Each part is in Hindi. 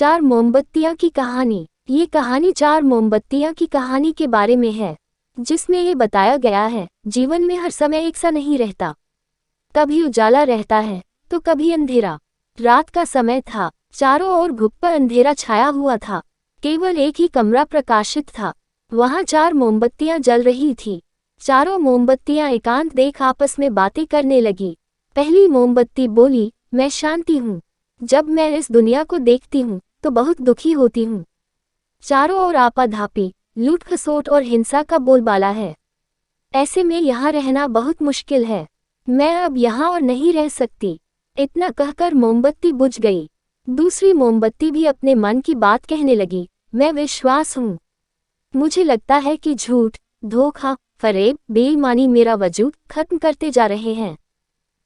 चार मोमबत्तियां की कहानी। ये कहानी चार मोमबत्तियां की कहानी के बारे में है, जिसमें ये बताया गया है जीवन में हर समय एक सा नहीं रहता। कभी उजाला रहता है तो कभी अंधेरा। रात का समय था, चारों ओर घुप्पा अंधेरा छाया हुआ था। केवल एक ही कमरा प्रकाशित था। वहां चार मोमबत्तियां जल रही थी। चारों मोमबत्तियां एकांत देख आपस में बातें करने लगी। पहली मोमबत्ती बोली, मैं शांति हूँ। जब मैं इस दुनिया को देखती हूँ तो बहुत दुखी होती हूँ। चारों ओर आपाधापी, लूट खसोट और हिंसा का बोलबाला है। ऐसे में यहाँ रहना बहुत मुश्किल है। मैं अब यहाँ और नहीं रह सकती। इतना कहकर मोमबत्ती बुझ गई। दूसरी मोमबत्ती भी अपने मन की बात कहने लगी, मैं विश्वास हूँ। मुझे लगता है कि झूठ, धोखा, फरेब, बेईमानी मेरा वजूद खत्म करते जा रहे हैं।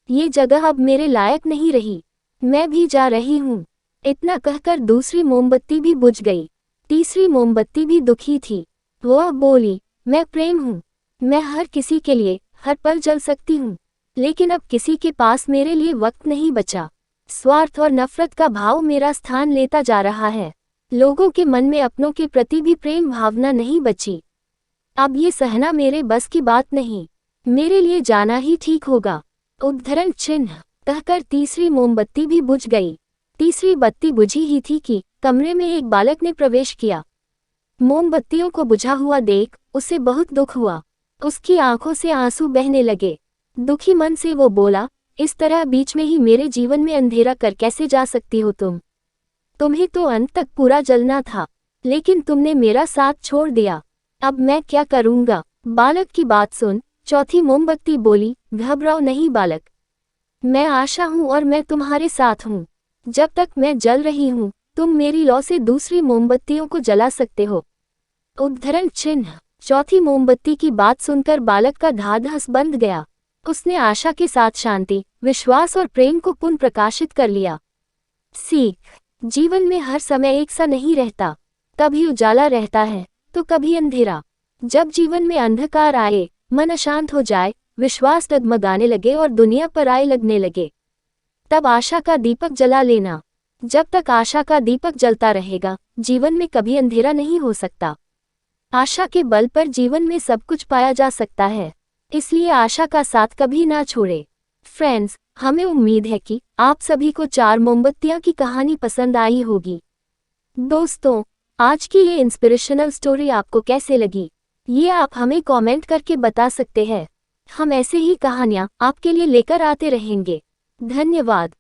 ये जगह अब मेरे लायक नहीं रही। मैं भी जा रही हूँ। इतना कहकर दूसरी मोमबत्ती भी बुझ गई। तीसरी मोमबत्ती भी दुखी थी। वह बोली, मैं प्रेम हूँ। मैं हर किसी के लिए हर पल जल सकती हूँ, लेकिन अब किसी के पास मेरे लिए वक्त नहीं बचा। स्वार्थ और नफरत का भाव मेरा स्थान लेता जा रहा है। लोगों के मन में अपनों के प्रति भी प्रेम भावना नहीं बची। अब ये सहना मेरे बस की बात नहीं। मेरे लिए जाना ही ठीक होगा। उद्धरण चिन्ह कहकर तीसरी मोमबत्ती भी बुझ गई। तीसरी बत्ती बुझी ही थी कि कमरे में एक बालक ने प्रवेश किया। मोमबत्तियों को बुझा हुआ देख उसे बहुत दुख हुआ। उसकी आंखों से आंसू बहने लगे। दुखी मन से वो बोला, इस तरह बीच में ही मेरे जीवन में अंधेरा कर कैसे जा सकती हो तुम? तुम्हें तो अंत तक पूरा जलना था, लेकिन तुमने मेरा साथ छोड़ दिया। अब मैं क्या करूँगा? बालक की बात सुन चौथी मोमबत्ती बोली, घबराओ नहीं बालक। मैं आशा हूँ और मैं तुम्हारे साथ हूँ। जब तक मैं जल रही हूँ तुम मेरी लौ से दूसरी मोमबत्तियों को जला सकते हो। उद्धरण चिन्ह चौथी मोमबत्ती की बात सुनकर बालक का ढाढ़स बंध गया। उसने आशा के साथ शांति, विश्वास और प्रेम को पुनः प्रकाशित कर लिया। सीख, जीवन में हर समय एक सा नहीं रहता। कभी उजाला रहता है तो कभी अंधेरा। जब जीवन में अंधकार आए, मन अशांत हो जाए, विश्वास डगमगाने लगे और दुनिया पराये लगने लगे, तब आशा का दीपक जला लेना। जब तक आशा का दीपक जलता रहेगा, जीवन में कभी अंधेरा नहीं हो सकता। आशा के बल पर जीवन में सब कुछ पाया जा सकता है, इसलिए आशा का साथ कभी ना छोड़े। फ्रेंड्स, हमें उम्मीद है कि आप सभी को चार मोमबत्तियां की कहानी पसंद आई होगी। दोस्तों, आज की ये इंस्पिरेशनल स्टोरी आपको कैसे लगी, ये आप हमें कमेंट करके बता सकते हैं। हम ऐसे ही कहानियां आपके लिए लेकर आते रहेंगे। धन्यवाद।